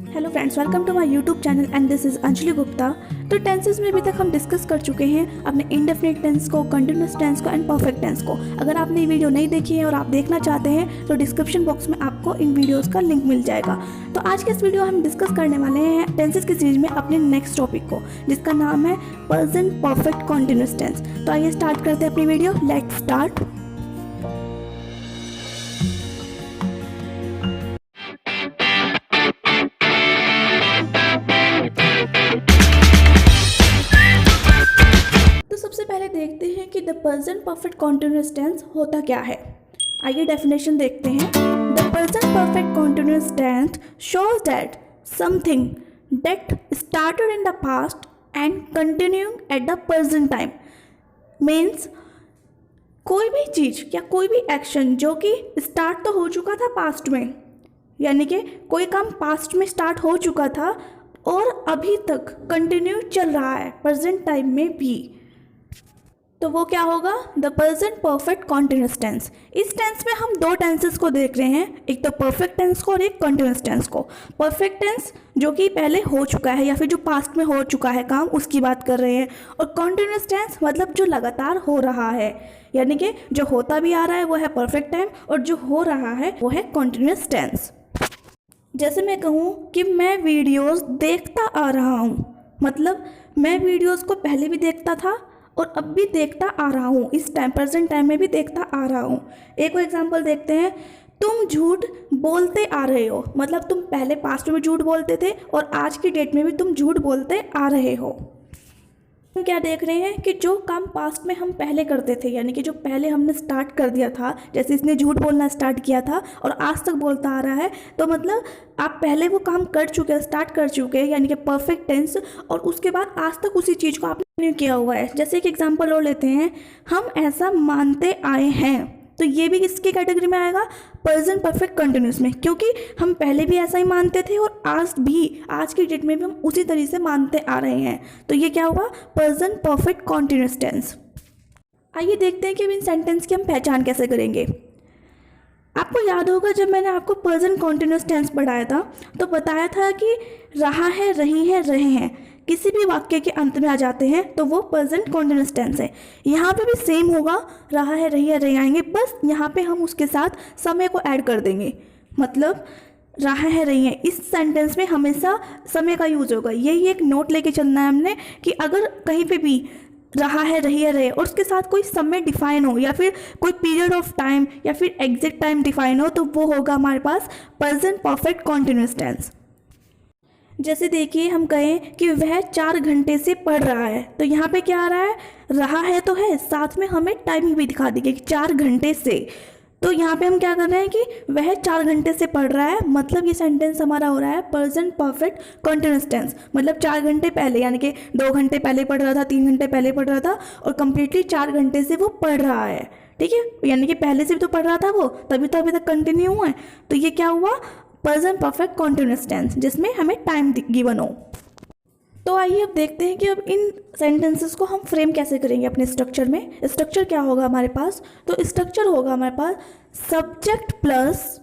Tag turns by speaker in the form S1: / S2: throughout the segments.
S1: Hello friends, welcome to my YouTube channel and this is Anjali Gupta. तो tenses में अभी तक हम डिस्कस कर चुके हैं अपने इंडेफिनिट टेंस को, कंटिन्यूस टेंस को एंड परफेक्ट टेंस को। अगर आपने ये वीडियो नहीं देखी है और आप देखना चाहते हैं तो डिस्क्रिप्शन बॉक्स में आपको इन वीडियोस का लिंक मिल जाएगा। तो आज के इस वीडियो हम डिस्कस करने वाले हैं टेंसेस की सीरीज में अपने नेक्स्ट टॉपिक को, जिसका नाम है प्रेजेंट परफेक्ट कंटिन्यूस टेंस। तो आइए स्टार्ट करते हैं अपनी वीडियो। Let's start. सबसे पहले देखते हैं कि the present perfect continuous tense होता क्या है। आइए डेफिनेशन देखते हैं। The present perfect continuous tense shows that something that started in the past and continuing at the present time. Means कोई भी चीज़ या कोई भी एक्शन जो कि स्टार्ट तो हो चुका था पास्ट में, यानी कि कोई काम पास्ट में स्टार्ट हो चुका था और अभी तक कंटिन्यू चल रहा है प्रेजेंट टाइम में भी, तो वो क्या होगा? The present perfect continuous tense. इस टेंस में हम दो टेंसेस को देख रहे हैं, एक तो परफेक्ट टेंस को और एक कंटीन्यूअस टेंस को। परफेक्ट टेंस जो कि पहले हो चुका है या फिर जो पास्ट में हो चुका है काम, उसकी बात कर रहे हैं। और कंटीन्यूअस टेंस मतलब जो लगातार हो रहा है, यानी कि जो होता भी आ रहा है वो है परफेक्ट टाइम और जो हो रहा है वो है कंटीन्यूअस टेंस। जैसे मैं कहूँ कि मैं वीडियोस देखता आ रहा हूँ, मतलब मैं वीडियोस को पहले भी देखता था और अब भी देखता आ रहा हूँ, इस टाइम प्रेजेंट टाइम में भी देखता आ रहा हूँ। एक और एग्जांपल देखते हैं। तुम झूठ बोलते आ रहे हो, मतलब तुम पहले पास्ट में झूठ बोलते थे और आज की डेट में भी तुम झूठ बोलते आ रहे हो। हम क्या देख रहे हैं कि जो काम पास्ट में हम पहले करते थे, यानी कि जो पहले हमने स्टार्ट कर दिया था, जैसे इसने झूठ बोलना स्टार्ट किया था और आज तक बोलता आ रहा है, तो मतलब आप पहले वो काम कर चुके, स्टार्ट कर चुके, यानी कि परफेक्ट टेंस, और उसके बाद आज तक उसी चीज़ को आपने किया हुआ है। जैसे एक एग्जाम्पल और लेते हैं, हम ऐसा मानते आए हैं, तो ये भी किसकी कैटेगरी में आएगा? प्रेजेंट परफेक्ट कंटिन्यूस में, क्योंकि हम पहले भी ऐसा ही मानते थे और आज की डेट में भी हम उसी तरीके से मानते आ रहे हैं, तो ये क्या हुआ? Present perfect continuous tense. आइए देखते हैं कि अब इन सेंटेंस की हम पहचान कैसे करेंगे। आपको याद होगा जब मैंने आपको प्रेजेंट कंटिन्यूस टेंस पढ़ाया था तो बताया था कि रहा है, रही है, रहे हैं किसी भी वाक्य के अंत में आ जाते हैं तो वो प्रेजेंट कंटिन्यूअस टेंस है। यहाँ पे भी सेम होगा, रहा है, रही है, रहे आएंगे, बस यहाँ पे हम उसके साथ समय को ऐड कर देंगे। मतलब रहा है, रही है, इस सेंटेंस में हमेशा समय का यूज होगा। यही एक नोट लेके चलना है हमने कि अगर कहीं पे भी रहा है, रही है, रहे और उसके साथ कोई समय डिफाइन हो या फिर कोई पीरियड ऑफ टाइम या फिर एग्जैक्ट टाइम डिफाइन हो, तो वो होगा हमारे पास प्रेजेंट परफेक्ट कंटिन्यूअस टेंस। जैसे देखिए, हम कहें कि वह 4 घंटे से पढ़ रहा है, तो यहाँ पे क्या आ रहा है? रहा है तो है, साथ में हमें टाइमिंग भी दिखा दी गई कि 4 घंटे से। तो यहाँ पे हम क्या कर रहे हैं कि वह 4 घंटे से पढ़ रहा है, मतलब ये सेंटेंस हमारा हो रहा है प्रेजेंट परफेक्ट कंटिन्यूअस टेंस। मतलब 4 घंटे पहले, यानी कि 2 घंटे पहले पढ़ रहा था, 3 घंटे पहले पढ़ रहा था और कम्प्लीटली 4 घंटे से वो पढ़ रहा है। ठीक है, यानी कि पहले से भी तो पढ़ रहा था वो, तभी तो अभी तक कंटिन्यू हुआ है। तो ये क्या हुआ? प्रेजेंट परफेक्ट कंटिन्यूअस टेंस, जिसमें हमें टाइम गिवन हो। तो आइए अब देखते हैं कि अब इन सेंटेंसेस को हम फ्रेम कैसे करेंगे अपने स्ट्रक्चर में। स्ट्रक्चर क्या होगा हमारे पास? तो स्ट्रक्चर होगा हमारे पास subject plus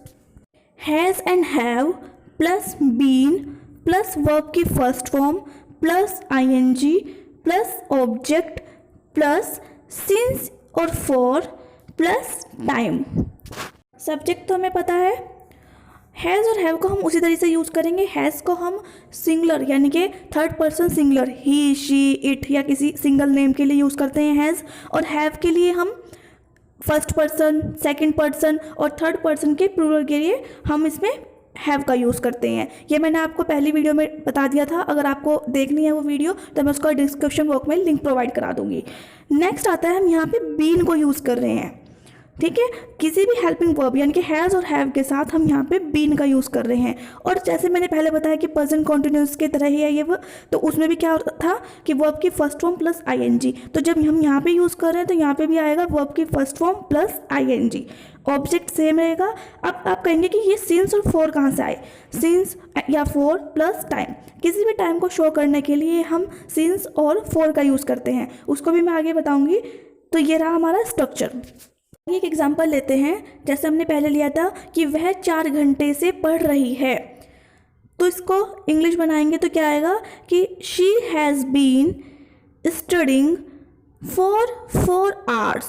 S1: has and have plus been plus verb की first form plus ING plus object plus since और फॉर प्लस टाइम। सब्जेक्ट तो हमें पता है, हैज़ और हैव को हम उसी तरीके से यूज़ करेंगे। हैज़ को हम सिंगुलर, यानी कि third person singular, he, she, it या किसी सिंगल नेम के लिए यूज़ करते हैं हैज़। और हैव के लिए हम फर्स्ट पर्सन, सेकंड पर्सन और थर्ड पर्सन के प्लूरल के लिए हम इसमें हैव का यूज़ करते हैं। ये मैंने आपको पहली वीडियो में बता दिया था, अगर आपको देखनी है वो वीडियो तो मैं उसका डिस्क्रिप्शन बॉक्स में लिंक प्रोवाइड करा दूँगी। नेक्स्ट आता है, हम यहाँ पे बीन को यूज़ कर रहे हैं। ठीक है, किसी भी हेल्पिंग वर्ब यानी कि हैज़ और हैव के साथ हम यहाँ पे बीन का यूज़ कर रहे हैं। और जैसे मैंने पहले बताया कि प्रेजेंट कंटिन्यूअस की तरह ही है ये वो, तो उसमें भी क्या था कि वर्ब की फर्स्ट फॉर्म प्लस आईएनजी। तो जब हम यहाँ पे यूज़ कर रहे हैं तो यहाँ पे भी आएगा वर्ब की first form plus ING. Object same रहेगा। अब आप कहेंगे कि ये सिंस और फॉर कहाँ से आए? सिंस या फॉर प्लस टाइम, किसी भी टाइम को शो करने के लिए हम सिंस और फॉर का यूज़ करते हैं, उसको भी मैं आगे बताऊँगी। तो ये रहा हमारा स्ट्रक्चर। एक एग्जांपल लेते हैं, जैसे हमने पहले लिया था कि वह 4 घंटे से पढ़ रही है, तो इसको इंग्लिश बनाएंगे तो क्या आएगा कि she has been studying for 4 hours।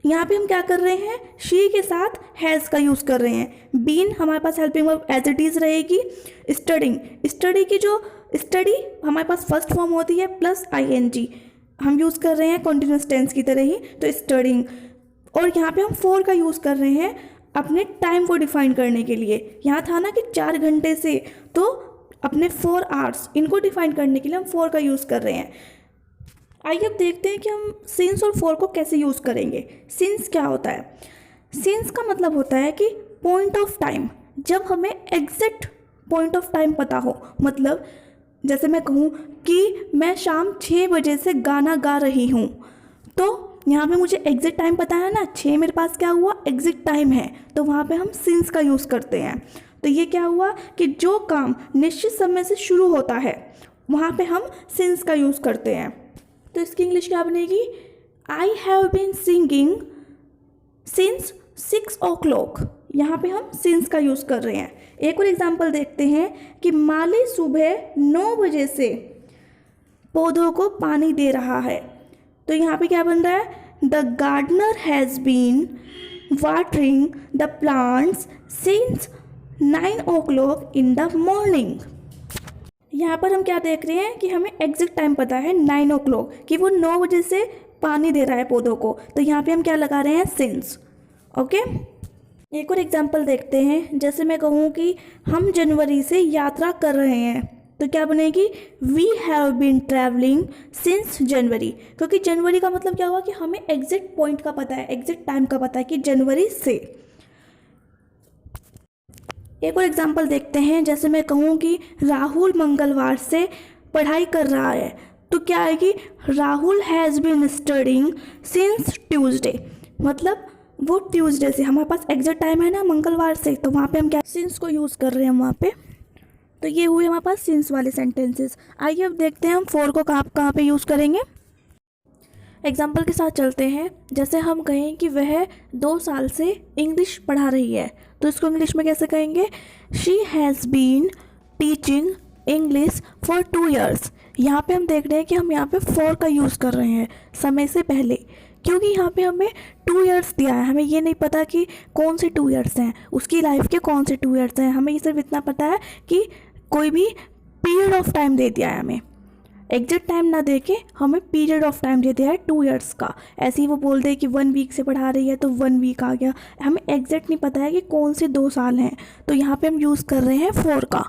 S1: यहाँ पे हम क्या कर रहे हैं, शी के साथ हैज़ का यूज़ कर रहे हैं। बीन हमारे पास helping verb as it is रहेगी। स्टडिंग, स्टडी की जो स्टडी हमारे पास फर्स्ट फॉर्म होती है प्लस ING, हम यूज़ कर रहे हैं कॉन्टिन्यूस टेंस की तरह ही, तो स्टडिंग। और यहाँ पे हम 4 का यूज़ कर रहे हैं अपने टाइम को डिफाइन करने के लिए। यहाँ था ना कि 4 घंटे से, तो अपने 4 hours इनको डिफाइन करने के लिए हम 4 का यूज़ कर रहे हैं। आइए अब देखते हैं कि हम सिंस और फॉर को कैसे यूज़ करेंगे। सिंस क्या होता है? सिंस का मतलब होता है कि पॉइंट ऑफ टाइम, जब हमें एग्जैक्ट पॉइंट ऑफ टाइम पता हो। मतलब जैसे मैं कहूँ कि मैं शाम 6 बजे से गाना गा रही हूँ, तो यहाँ पे मुझे एग्जैक्ट टाइम पता है ना, 6 मेरे पास क्या हुआ, एग्जैक्ट टाइम है, तो वहाँ पे हम सिंस का यूज़ करते हैं। तो ये क्या हुआ कि जो काम निश्चित समय से शुरू होता है वहाँ पे हम सिंस का यूज़ करते हैं। तो इसकी इंग्लिश क्या बनेगी? I have been singing since 6 o'clock। यहाँ पे हम सिंस का यूज़ कर रहे हैं। एक और एग्जाम्पल देखते हैं कि माली सुबह 9 बजे से पौधों को पानी दे रहा है। तो यहाँ पे क्या बन रहा है? The gardener has been watering the plants since 9 o'clock इन द मॉर्निंग। यहाँ पर हम क्या देख रहे हैं कि हमें एग्जैक्ट टाइम पता है 9 o'clock, कि वो 9 बजे से पानी दे रहा है पौधों को, तो यहाँ पे हम क्या लगा रहे हैं, सिंस। ओके, एक और एग्जांपल देखते हैं। जैसे मैं कहूँ कि हम जनवरी से यात्रा कर रहे हैं, तो क्या बनेगी? We have been travelling since January, क्योंकि जनवरी का मतलब क्या हुआ कि हमें एग्जैक्ट पॉइंट का पता है, एग्जैक्ट टाइम का पता है कि जनवरी से। एक और एग्जांपल देखते हैं। जैसे मैं कहूँ कि राहुल मंगलवार से पढ़ाई कर रहा है, तो क्या आएगी? Rahul has been studying since Tuesday. मतलब वो ट्यूसडे से, हमारे पास एग्जैक्ट टाइम है ना मंगलवार से, तो वहाँ पे हम क्या सिंस को यूज़ कर रहे हैं वहाँ पे। तो ये हुए हमारे पास सिंस वाले सेंटेंसेस। आइए अब देखते हैं हम फॉर को कहाँ पे यूज़ करेंगे। एग्जाम्पल के साथ चलते हैं। जैसे हम कहें कि वह 2 साल से इंग्लिश पढ़ा रही है, तो इसको इंग्लिश में कैसे कहेंगे? She has been teaching English for 2 years। यहाँ पे हम देख रहे हैं कि हम यहाँ पे फॉर का यूज़ कर रहे हैं समय से पहले, क्योंकि यहाँ पे हमें 2 years दिया है। हमें ये नहीं पता कि कौन से 2 years हैं, उसकी लाइफ के कौन से 2 years हैं। हमें ये सिर्फ इतना पता है कि कोई भी पीरियड ऑफ टाइम दे दिया है, हमें एग्जैक्ट टाइम ना दे के हमें पीरियड ऑफ टाइम दे दिया है 2 years का। ऐसे ही वो बोल दे कि 1 week से पढ़ा रही है तो 1 week आ गया, हमें एग्जैक्ट नहीं पता है कि कौन से 2 साल हैं, तो यहाँ पे हम यूज़ कर रहे हैं फॉर का।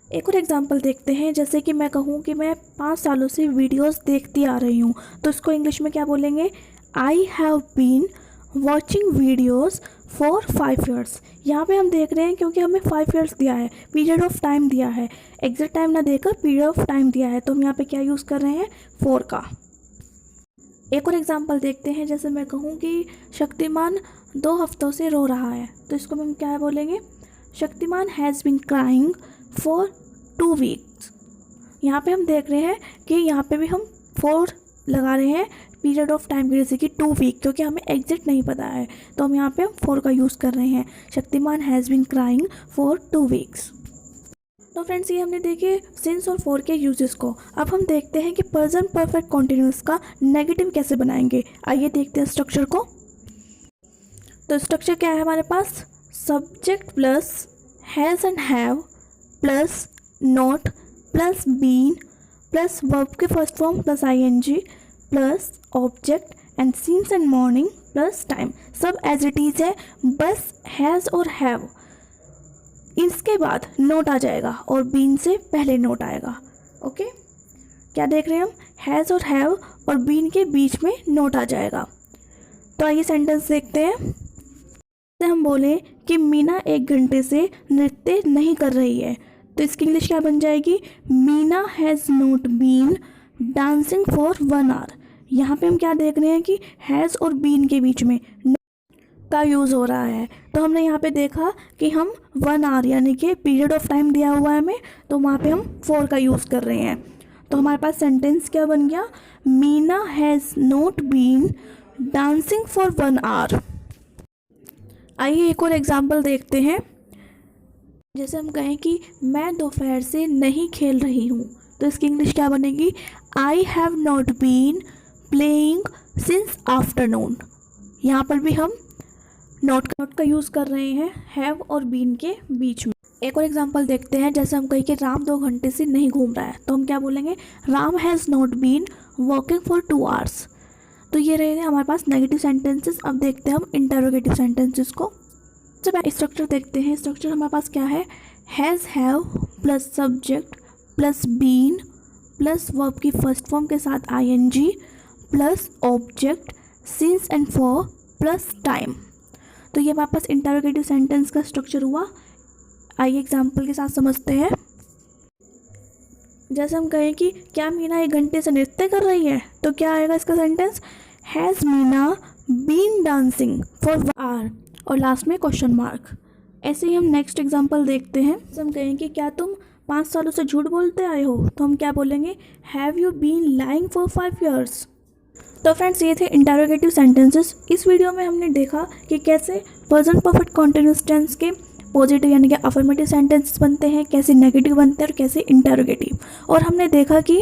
S1: एक और एग्जांपल देखते हैं। जैसे कि मैं कहूँ कि मैं 5 सालों से वीडियोस देखती आ रही हूँ, तो इसको इंग्लिश में क्या बोलेंगे? I have been watching videos for 5 years। यहाँ पे हम देख रहे हैं क्योंकि हमें 5 years दिया है, पीरियड ऑफ टाइम दिया है, एग्जैक्ट टाइम ना देकर पीरियड ऑफ टाइम दिया है, तो हम यहाँ पे क्या यूज़ कर रहे हैं? फॉर का। एक और एग्जांपल देखते हैं। जैसे मैं कहूँ कि शक्तिमान 2 हफ्तों से रो रहा है, तो इसको हम क्या बोलेंगे? Shaktimaan has been crying for 2 weeks। यहाँ पे हम देख रहे हैं कि यहाँ पे भी हम फॉर लगा रहे हैं पीरियड ऑफ टाइम की, जैसे कि 2 week, क्योंकि हमें एग्जैक्ट नहीं पता है, तो हम यहाँ पे हम फॉर का यूज़ कर रहे हैं। Shaktimaan has been crying for 2 weeks। तो फ्रेंड्स, ये हमने देखे सिंस और फॉर के यूजेस को। अब हम देखते हैं कि प्रेजेंट परफेक्ट कॉन्टिन्यूअस का नेगेटिव कैसे बनाएंगे। आइए देखते हैं स्ट्रक्चर को। तो स्ट्रक्चर क्या है हमारे पास? Subject plus has and have plus not plus been plus verb के first form plus ING plus object and since and morning plus time. सब एज इट इज़ है, बस हैज़ और हैव इसके बाद नोट आ जाएगा और बीन से पहले नोट आएगा। ओके, क्या देख रहे हैं हम? हैज़ और हैव और बीन के बीच में नोट आ जाएगा। तो आइए सेंटेंस देखते हैं। जैसे हम बोले कि मीना 1 घंटे से नृत्य नहीं कर रही है, तो इसकी इंग्लिश क्या बन जाएगी? Meena has not been dancing for 1 hour। यहाँ पे हम क्या देख रहे हैं कि हैज़ और बीन के बीच में का यूज़ हो रहा है, तो हमने यहाँ पे देखा कि हम 1 hour यानी कि पीरियड ऑफ टाइम दिया हुआ है हमें, तो वहाँ पे हम फॉर का यूज़ कर रहे हैं। तो हमारे पास सेंटेंस क्या बन गया? Meena has not been dancing for 1 hour। आइए एक और एग्जाम्पल देखते हैं। जैसे हम कहें कि मैं दोपहर से नहीं खेल रही हूँ, तो इसकी इंग्लिश क्या बनेगी? I have not been playing since afternoon. यहाँ पर भी हम नॉट का यूज़ कर रहे हैं हैव और बीन के बीच में। एक और एग्जांपल देखते हैं। जैसे हम कहें कि राम 2 घंटे से नहीं घूम रहा है, तो हम क्या बोलेंगे? Ram has not been walking for 2 hours. तो ये रहे हमारे पास नेगेटिव सेंटेंसेस। अब देखते हैं हम इंटरोगेटिव सेंटेंसेस को। जब स्ट्रक्चर देखते हैं, स्ट्रक्चर हमारे पास क्या है? Has, have plus subject plus been plus verb की फर्स्ट फॉर्म के साथ ING plus object since and for plus time. तो ये हमारे पास इंटरोगेटिव सेंटेंस का स्ट्रक्चर हुआ। आइए एग्जाम्पल के साथ समझते हैं। जैसे हम कहें कि क्या मीना 1 घंटे से नृत्य कर रही है, तो क्या आएगा इसका sentence? Has Meena been dancing for 1 hour, और लास्ट में क्वेश्चन मार्क। ऐसे ही हम नेक्स्ट एग्जांपल देखते हैं। जैसे हम कहें कि क्या तुम 5 सालों से झूठ बोलते आए हो, तो हम क्या बोलेंगे? Have you been lying for 5 years। तो फ्रेंड्स, ये थे इंटरोगेटिव सेंटेंसेस। इस वीडियो में हमने देखा कि कैसे प्रेजेंट परफेक्ट कॉन्टिन्यूअस टेंस के पॉजिटिव यानी कि अफर्मेटिव सेंटेंसेस बनते हैं, कैसे नेगेटिव बनते हैं और कैसे इंटरोगेटिव। और हमने देखा कि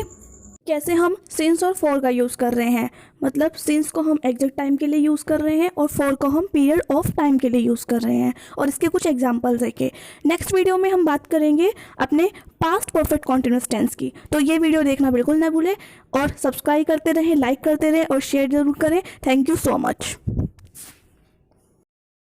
S1: कैसे हम सिंस और फॉर का यूज़ कर रहे हैं। मतलब सिंस को हम एग्जैक्ट टाइम के लिए यूज़ कर रहे हैं और फॉर को हम पीरियड ऑफ टाइम के लिए यूज़ कर रहे हैं, और इसके कुछ एग्जांपल्स देखे। नेक्स्ट वीडियो में हम बात करेंगे अपने पास्ट परफेक्ट कॉन्टिन्यूअस टेंस की। तो ये वीडियो देखना बिल्कुल ना भूलें, और सब्सक्राइब करते रहें, लाइक करते रहें और शेयर जरूर करें। Thank you so much.